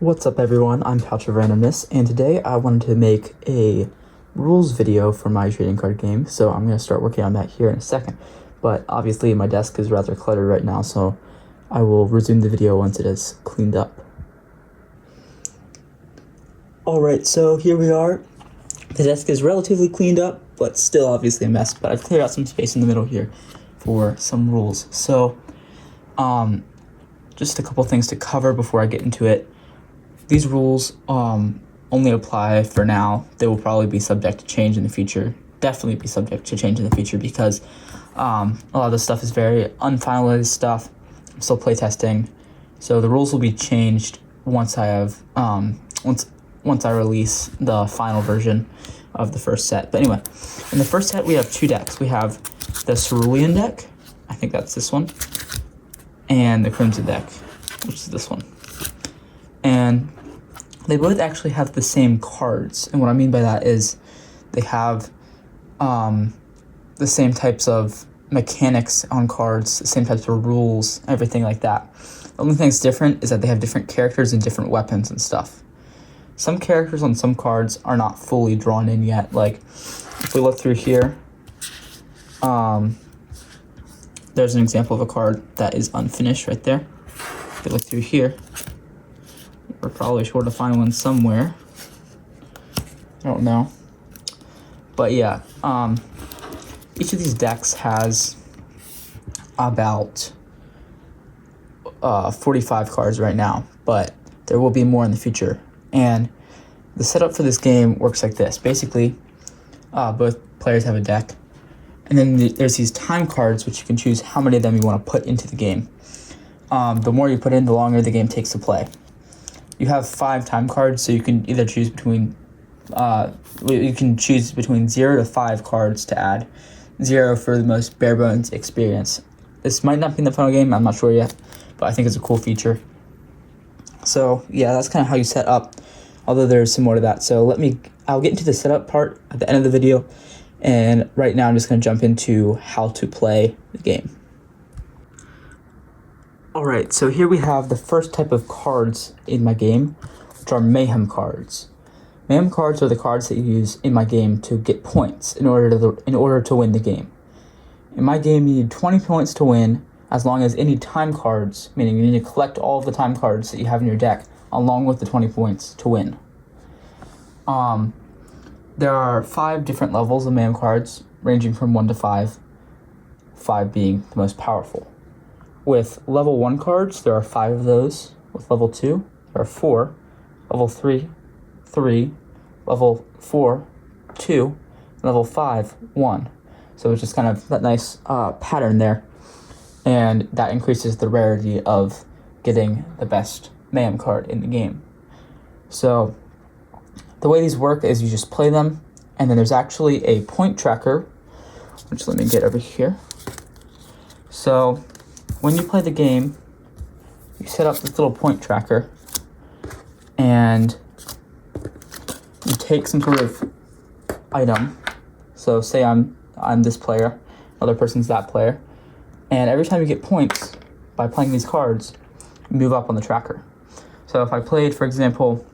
What's up everyone, I'm Couch of Randomness, and today I wanted to make a rules video for my trading card game, so I'm going to start working on that here in a second. But obviously my desk is rather cluttered right now, so I will resume the video once it is cleaned up. Alright, so here we are. The desk is relatively cleaned up, but still obviously a mess, but I've cleared out some space in the middle here for some rules. So, just a couple things to cover before I get into it. These rules only apply for now. They will probably be subject to change in the future. Definitely be subject to change in the future because a lot of this stuff is very unfinalized stuff. I'm still playtesting, so the rules will be changed once I have once I release the final version of the first set. But anyway, in the first set we have two decks. We have the Cerulean deck, I think that's this one, and the Crimson deck, which is this one. And they both actually have the same cards, and what I mean by that is they have the same types of mechanics on cards, the same types of rules, everything like that. The only thing that's different is that they have different characters and different weapons and stuff. Some characters on some cards are not fully drawn in yet. Like, if we look through here, there's an example of a card that is unfinished right there. If we look through here, we're probably sure to find one somewhere. I don't know. But yeah, each of these decks has about 45 cards right now, but there will be more in the future. And the setup for this game works like this. Basically, both players have a deck, and then there's these time cards, which you can choose how many of them you want to put into the game. The more you put in, the longer the game takes to play. You have 5 time cards, so you can either choose between 0 to 5 cards to add. 0 for the most bare bones experience. This might not be in the final game, I'm not sure yet, but I think it's a cool feature. So yeah, that's kind of how you set up, although there's some more to that. So I'll get into the setup part at the end of the video, and right now I'm just going to jump into how to play the game. Alright, so here we have the first type of cards in my game, which are Mayhem cards. Mayhem cards are the cards that you use in my game to get points in order to win the game. In my game, you need 20 points to win, as long as any time cards, meaning you need to collect all of the time cards that you have in your deck, along with the 20 points to win. There are 5 different levels of Mayhem cards, ranging from 1 to 5, 5 being the most powerful. With level 1 cards, there are 5 of those. With level 2, there are 4. Level 3, 3. Level 4, 2. And level 5, 1. So it's just kind of that nice pattern there. And that increases the rarity of getting the best Mayhem card in the game. So the way these work is you just play them, and then there's actually a point tracker, which let me get over here. So when you play the game, you set up this little point tracker, and you take some sort of item. So say I'm this player, other person's that player, and every time you get points by playing these cards, you move up on the tracker. So if I played, for example,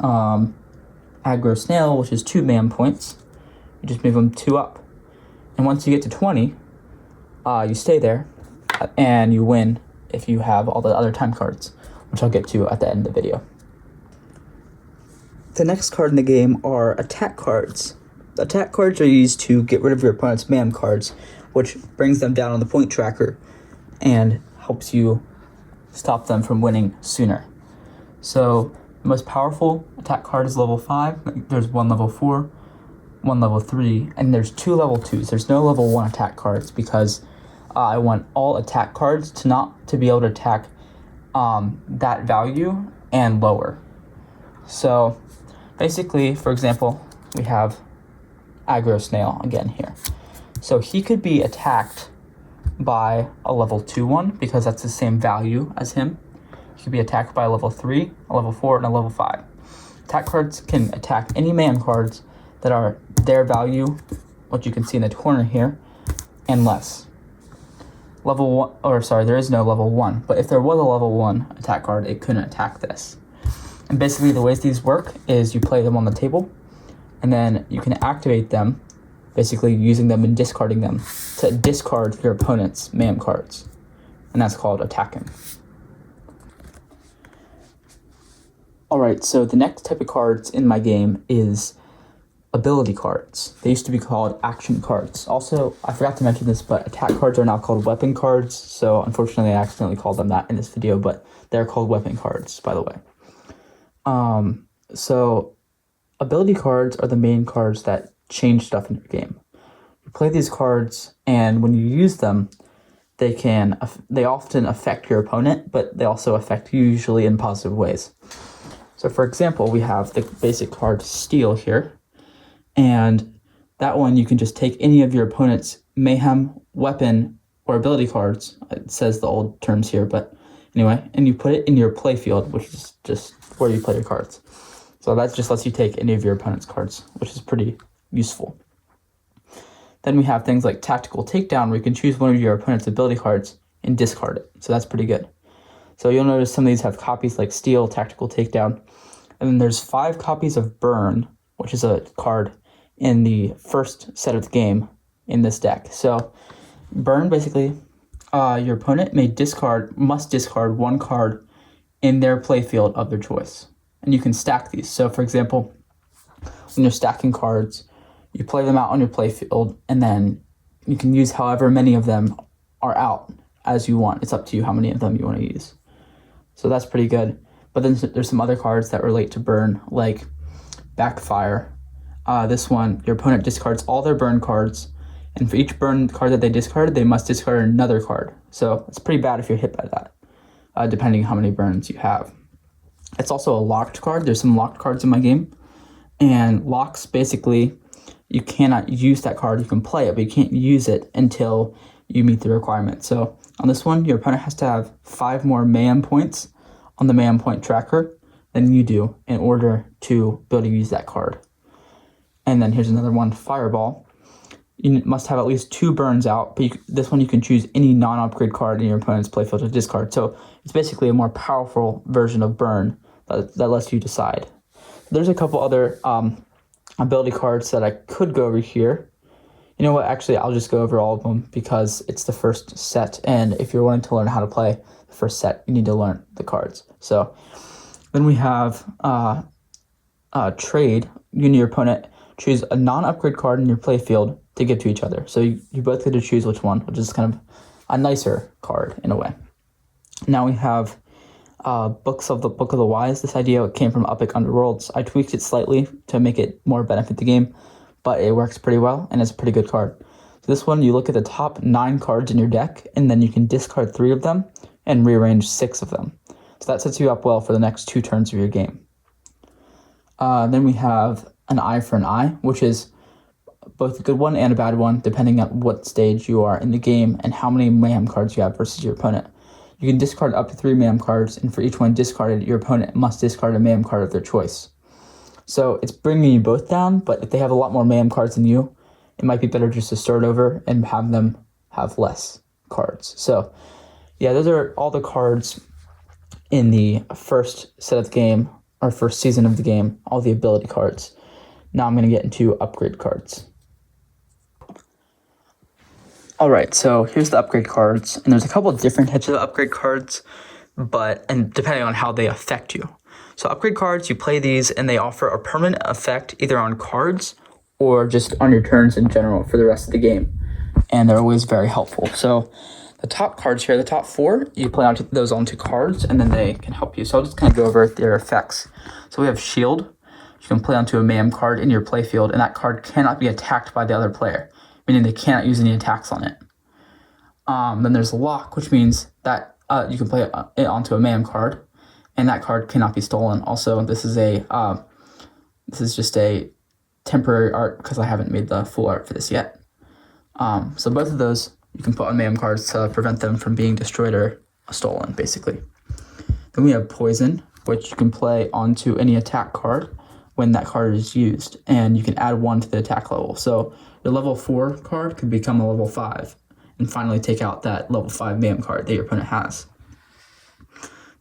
Aggro Snail, which is 2 Mayhem points, you just move them 2 up. And once you get to 20, you stay there, and you win if you have all the other time cards, which I'll get to at the end of the video. The next card in the game are attack cards. The attack cards are used to get rid of your opponent's Mayhem cards, which brings them down on the point tracker and helps you stop them from winning sooner. So the most powerful attack card is level 5. There's 1 level 4, 1 level 3, and there's 2 level 2s. There's no level 1 attack cards because I want all attack cards to be able to attack that value and lower. So basically, for example, we have Aggro Snail again here. So he could be attacked by a level 2 one because that's the same value as him. He could be attacked by a level 3, a level 4, and a level 5. Attack cards can attack any Mayhem cards that are their value, what you can see in the corner here, and less. Level 1, or sorry, there is no level 1, but if there was a level 1 attack card, it couldn't attack this. And basically the ways these work is you play them on the table, and then you can activate them, basically using them and discarding them to discard your opponent's MAM cards. And that's called attacking. Alright, so the next type of cards in my game is ability cards. They used to be called action cards. Also, I forgot to mention this, but attack cards are now called weapon cards. So unfortunately, I accidentally called them that in this video, but they're called weapon cards, by the way. So ability cards are the main cards that change stuff in your game. You play these cards, and when you use them, they often affect your opponent, but they also affect you usually in positive ways. So for example, we have the basic card Steal here, and that one you can just take any of your opponent's mayhem, weapon, or ability cards. It says the old terms here, but anyway, and you put it in your playfield, which is just where you play your cards. So that just lets you take any of your opponent's cards, which is pretty useful. Then we have things like Tactical Takedown, where you can choose one of your opponent's ability cards and discard it. So that's pretty good. So you'll notice some of these have copies like Steal, Tactical Takedown, and then there's 5 copies of Burn, which is a card in the first set of the game in this deck. So Burn, basically, your opponent must discard one card in their playfield of their choice. And you can stack these. So for example, when you're stacking cards, you play them out on your playfield, and then you can use however many of them are out as you want. It's up to you how many of them you want to use. So that's pretty good. But then there's some other cards that relate to Burn, like Backfire. This one, your opponent discards all their Burn cards, and for each Burn card that they discard, they must discard another card. So it's pretty bad if you're hit by that, depending on how many burns you have. It's also a locked card. There's some locked cards in my game, and locks, basically, you cannot use that card. You can play it, but you can't use it until you meet the requirement. So on this one, your opponent has to have 5 more mayhem points on the mayhem point tracker than you do in order to be able to use that card. And then here's another one, Fireball. You must have at least 2 burns out, but this one you can choose any non-upgrade card in your opponent's playfield to discard. So it's basically a more powerful version of Burn that lets you decide. There's a couple other ability cards that I could go over here. You know what, actually I'll just go over all of them because it's the first set, and if you're wanting to learn how to play the first set, you need to learn the cards. So then we have Trade. You and your opponent choose a non-upgrade card in your playfield to give to each other. So you both get to choose which one, which is kind of a nicer card in a way. Now we have Book of the Wise. This idea came from Epic Underworlds. I tweaked it slightly to make it more benefit the game, but it works pretty well, and it's a pretty good card. So this one, you look at the top 9 cards in your deck, and then you can discard 3 of them and rearrange 6 of them. So that sets you up well for the next 2 turns of your game. Then we have an Eye for an Eye, which is both a good one and a bad one, depending on what stage you are in the game and how many mayhem cards you have versus your opponent. You can discard up to 3 mayhem cards, and for each one discarded, your opponent must discard a mayhem card of their choice. So it's bringing you both down, but if they have a lot more mayhem cards than you, it might be better just to start over and have them have less cards. So yeah, those are all the cards in the first set of the game, or first season of the game, all the ability cards. Now I'm going to get into upgrade cards. All right, so here's the upgrade cards, and there's a couple of different types of upgrade cards, and depending on how they affect you. So upgrade cards, you play these, and they offer a permanent effect either on cards or just on your turns in general for the rest of the game, and they're always very helpful. So the top cards here, the top 4, you play those onto cards, and then they can help you. So I'll just kind of go over their effects. So we have Shield. You can play onto a mayhem card in your playfield, and that card cannot be attacked by the other player, meaning they cannot use any attacks on it. Then there's Lock, which means that you can play it onto a mayhem card, and that card cannot be stolen. Also, this is just a temporary art because I haven't made the full art for this yet. So both of those you can put on mayhem cards to prevent them from being destroyed or stolen, basically. Then we have Poison, which you can play onto any attack card when that card is used, and you can add 1 to the attack level. So your level 4 card could become a level 5, and finally take out that level 5 mayhem card that your opponent has.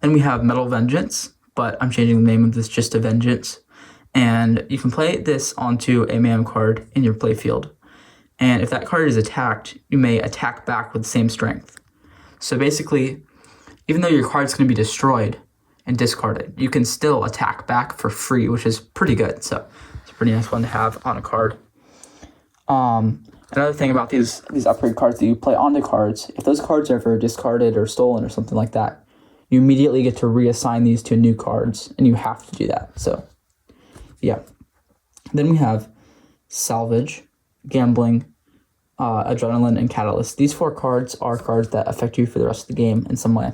Then we have Metal Vengeance. but I'm changing the name of this just to Vengeance. And you can play this onto a mayhem card in your playfield. And if that card is attacked, you may attack back with the same strength. So basically, even though your card's going to be destroyed and discarded, you can still attack back for free, which is pretty good. So it's a pretty nice one to have on a card. Another thing about these upgrade cards that you play onto cards, if those cards are ever discarded or stolen or something like that, you immediately get to reassign these to new cards, and you have to do that. So, yeah. Then we have Salvage, Gambling, Adrenaline, and Catalyst. These 4 cards are cards that affect you for the rest of the game in some way.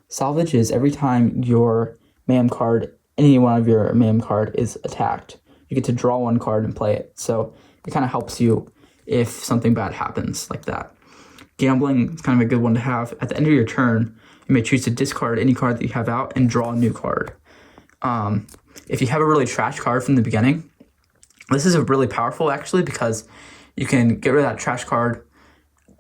Salvage is every time your mayhem card, any one of your mayhem card is attacked, you get to draw 1 card and play it. So it kind of helps you if something bad happens like that. Gambling is kind of a good one to have. At the end of your turn, you may choose to discard any card that you have out and draw a new card. If you have a really trash card from the beginning, this is really powerful actually, because you can get rid of that trash card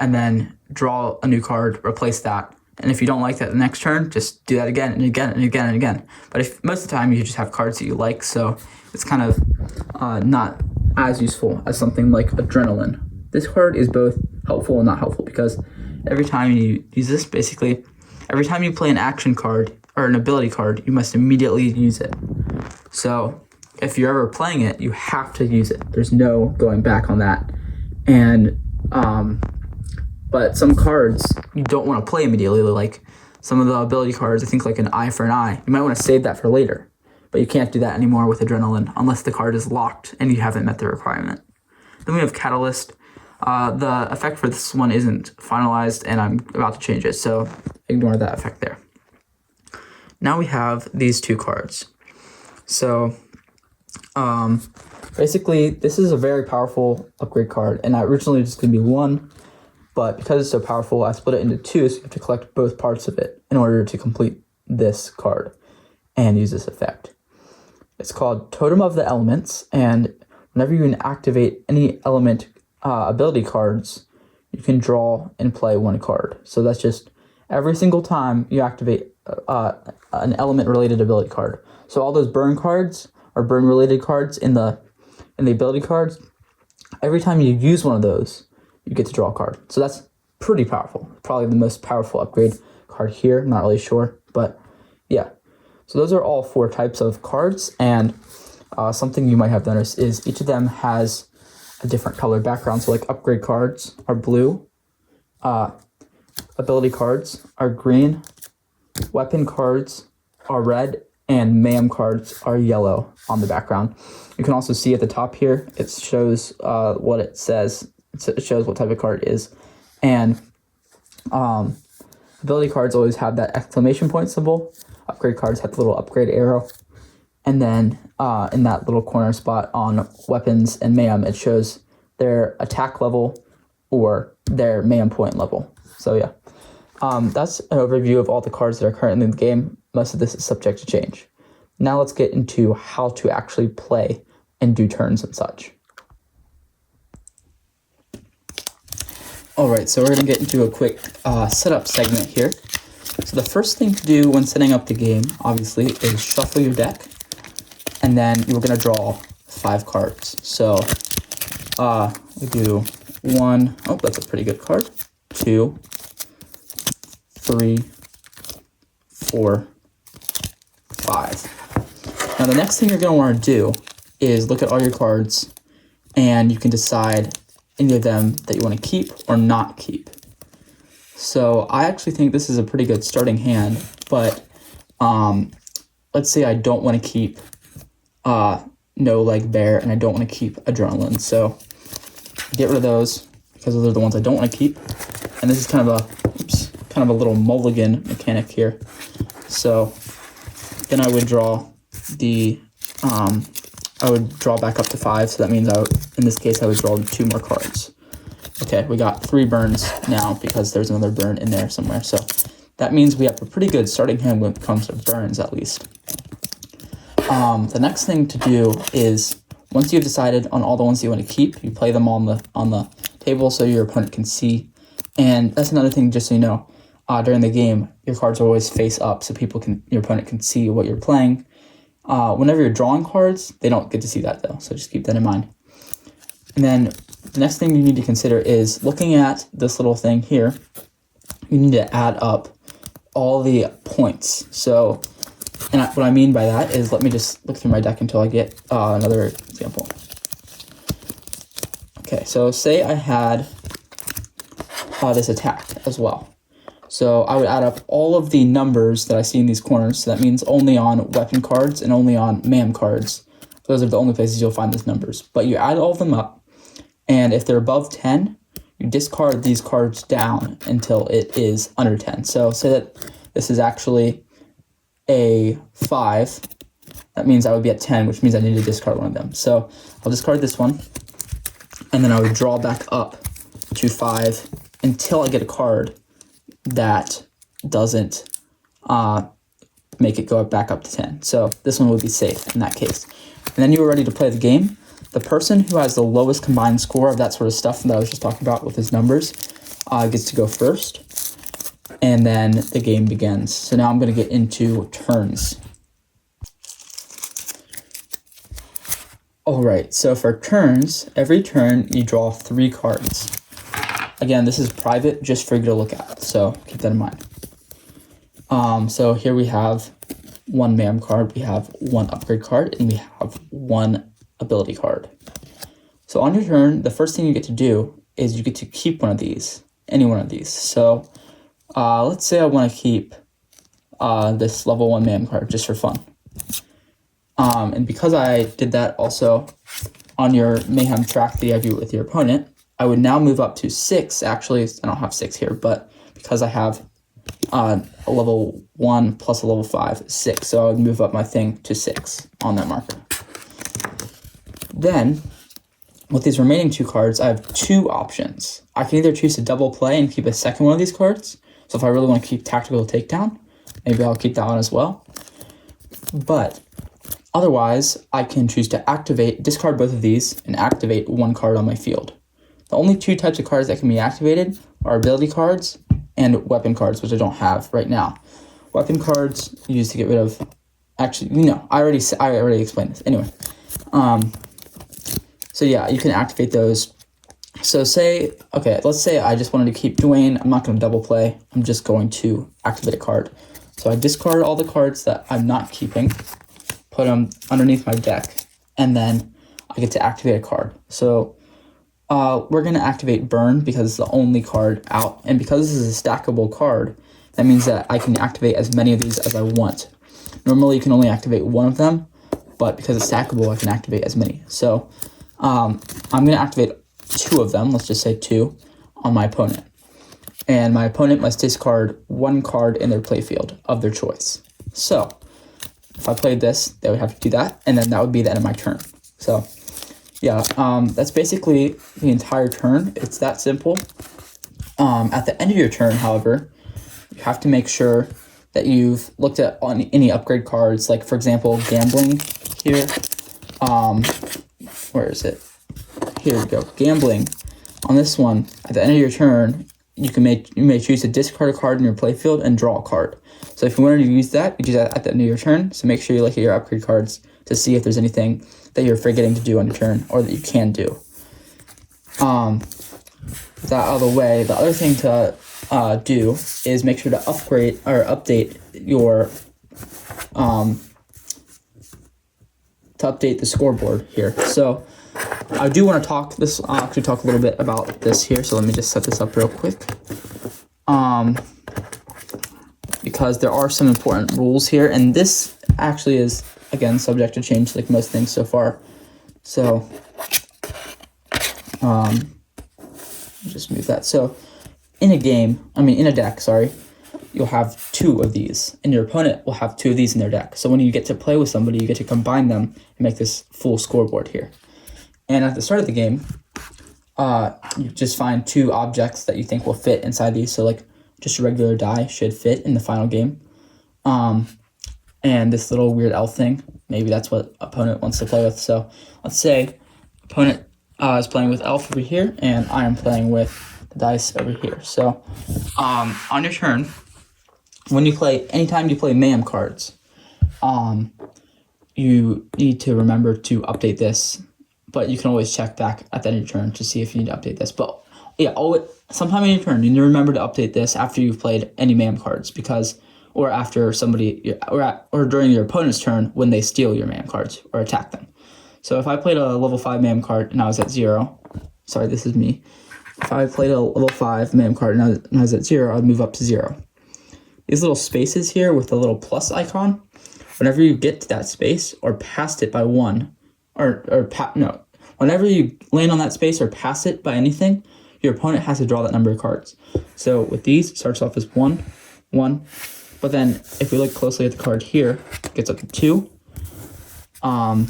and then draw a new card, replace that. And if you don't like that the next turn, just do that again and again and again and again. But if most of the time you just have cards that you like, so it's kind of not as useful as something like Adrenaline. This card is both helpful and not helpful, because every time you use this, basically, every time you play an action card or an ability card, you must immediately use it. So if you're ever playing it, you have to use it. There's no going back on that. And but some cards you don't want to play immediately, like some of the ability cards, I think like an Eye for an Eye. You might want to save that for later, but you can't do that anymore with Adrenaline unless the card is locked and you haven't met the requirement. Then we have Catalyst. The effect for this one isn't finalized, and I'm about to change it, so ignore that effect there. Now we have these 2 cards. So basically, this is a very powerful upgrade card, and originally it's going to be 1, but because it's so powerful, I split it into 2, so you have to collect both parts of it in order to complete this card and use this effect. It's called Totem of the Elements, and whenever you activate any element ability cards, you can draw and play 1 card. So that's just every single time you activate an element-related ability card. So all those burn cards or burn-related cards in the ability cards, every time you use one of those, you get to draw a card. So that's pretty powerful. Probably the most powerful upgrade card here. Not really sure, but yeah. So those are all 4 types of cards, and something you might have noticed is each of them has a different color background. So like upgrade cards are blue, ability cards are green, weapon cards are red, and mayhem cards are yellow on the background. You can also see at the top here, it shows what it says. It shows what type of card it is. And ability cards always have that exclamation point symbol. Upgrade cards have the little upgrade arrow. And then in that little corner spot on weapons and mayhem, it shows their attack level or their mayhem point level. So yeah, that's an overview of all the cards that are currently in the game. Most of this is subject to change. Now let's get into how to actually play and do turns and such. Alright, so we're going to get into a quick setup segment here. So the first thing to do when setting up the game, obviously, is shuffle your deck. And then you're going to draw 5 cards. So we do 1, oh, that's a pretty good card. 2, 3, 4, 5. Now the next thing you're going to want to do is look at all your cards, and you can decide any of them that you want to keep or not keep. So I actually think this is a pretty good starting hand, but let's say I don't want to keep No Leg Bear, and I don't want to keep Adrenaline. So get rid of those because those are the ones I don't want to keep. And this is kind of a little mulligan mechanic here. So then I would draw I would draw back up to 5. So that means in this case, I would draw 2 more cards. Okay, we got 3 burns now because there's another burn in there somewhere. So that means we have a pretty good starting hand when it comes to burns, at least. The next thing to do is, once you've decided on all the ones you want to keep, you play them on the table so your opponent can see. And that's another thing, just so you know. during the game, your cards are always face up so your opponent can see what you're playing. Whenever you're drawing cards, they don't get to see that though, so just keep that in mind. And then the next thing you need to consider is looking at this little thing here. You need to add up all the points. So, and what I mean by that is, let me just look through my deck until I get another example. Okay, so say I had this attack as well. So I would add up all of the numbers that I see in these corners. So that means only on weapon cards and only on MAM cards. Those are the only places you'll find those numbers. But you add all of them up, and if they're above 10, you discard these cards down until it is under 10. So say that this is actually a 5. That means I would be at 10, which means I need to discard one of them. So I'll discard this one, and then I would draw back up to 5 until I get a card that doesn't make it go back up to 10. So this one would be safe in that case. And then you are ready to play the game. The person who has the lowest combined score of that sort of stuff that I was just talking about with his numbers gets to go first. And then the game begins. So now I'm going to get into turns. All right, so for turns, every turn you draw 3 cards. Again, this is private, just for you to look at, so keep that in mind. So here we have 1 MAM card, we have 1 upgrade card, and we have 1 ability card. So on your turn, the first thing you get to do is you get to keep one of these, any one of these. So let's say I want to keep this level 1 MAM card just for fun. And because I did that also on your Mayhem track that you have with your opponent, I would now move up to 6. Actually, I don't have 6 here, but because I have a level 1 plus a level 5, 6. So I would move up my thing to 6 on that marker. Then, with these remaining 2 cards, I have 2 options. I can either choose to double play and keep a second one of these cards. So if I really want to keep Tactical Takedown, maybe I'll keep that one as well. But otherwise, I can choose to discard both of these and activate 1 card on my field. The only 2 types of cards that can be activated are ability cards and weapon cards, which I don't have right now. Weapon cards used to get rid of. Actually, no, I already explained this. Anyway, so yeah, you can activate those. So let's say I just wanted to keep Dwayne. I'm not going to double play. I'm just going to activate a card. So I discard all the cards that I'm not keeping, put them underneath my deck, and then I get to activate a card. So we're going to activate Burn because it's the only card out. And because this is a stackable card, that means that I can activate as many of these as I want. Normally, you can only activate 1 of them, but because it's stackable, I can activate as many. So I'm going to activate 2 of them, let's just say 2, on my opponent. And my opponent must discard 1 card in their playfield of their choice. So if I played this, they would have to do that, and then that would be the end of my turn. So yeah, that's basically the entire turn. It's that simple. At the end of your turn, however, you have to make sure that you've looked at any upgrade cards, like for example, Gambling here. Where is it? Here we go. Gambling. On this one, at the end of your turn, you may choose to discard a card in your playfield and draw a card. So if you wanted to use that, you do that at the end of your turn. So make sure you look at your upgrade cards to see if there's anything that you're forgetting to do on your turn or that you can do. That out of the way, the other thing to do is make sure to upgrade or update your to update the scoreboard here. So I do want to talk a little bit about this here. So let me just set this up real quick. Because there are some important rules here, and this actually is, again, subject to change like most things so far. So just move that. So in a deck, you'll have 2 of these, and your opponent will have 2 of these in their deck. So when you get to play with somebody, you get to combine them and make this full scoreboard here. And at the start of the game, you just find 2 objects that you think will fit inside these. So like just a regular die should fit in the final game. And this little weird elf thing, maybe that's what opponent wants to play with. So let's say opponent is playing with elf over here, and I am playing with the dice over here. So on your turn, anytime you play MAM cards, you need to remember to update this, but you can always check back at the end of your turn to see if you need to update this. But yeah, sometime in your turn, you need to remember to update this after you've played any MAM cards, or after somebody, or during your opponent's turn when they steal your MAM cards or attack them. So if I played a level 5 MAM card and I was at 0, sorry, this is me. If I played a level 5 MAM card and I was at 0, I'd move up to 0. These little spaces here with the little plus icon, whenever you get to that space or past it by 1, whenever you land on that space or pass it by anything, your opponent has to draw that number of cards. So with these, it starts off as 1, 1, but then if we look closely at the card here, it gets up to 2, and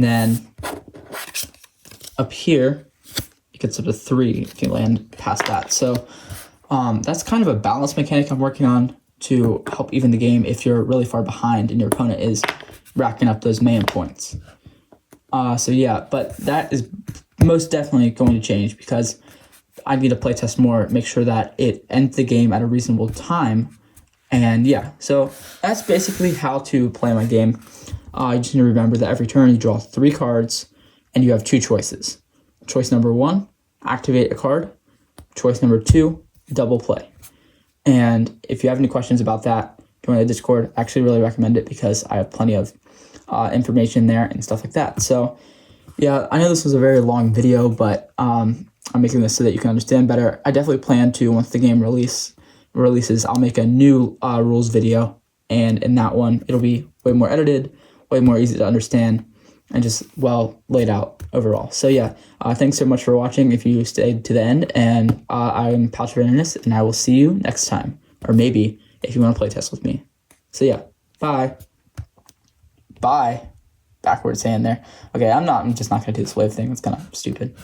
then up here, it gets up to 3 if you land past that. So that's kind of a balance mechanic I'm working on to help even the game if you're really far behind and your opponent is racking up those MAM points. So yeah, but that is most definitely going to change because I need to playtest more, make sure that it ends the game at a reasonable time. And yeah, so that's basically how to play my game. You just need to remember that every turn you draw 3 cards and you have 2 choices. Choice number 1, activate a card. Choice number 2, double play. And if you have any questions about that, join the Discord. I actually really recommend it because I have plenty of information there and stuff like that. So yeah, I know this was a very long video, but I'm making this so that you can understand better. I definitely plan to, once the game releases, I'll make a new rules video. And in that one, it'll be way more edited, way more easy to understand, and just well laid out overall. So yeah, thanks so much for watching if you stayed to the end, and I'm Paltravaninus, and I will see you next time, or maybe if you want to play test with me. So yeah, bye. Bye. Backwards hand there. Okay, I'm just not gonna do this wave thing. It's kind of stupid.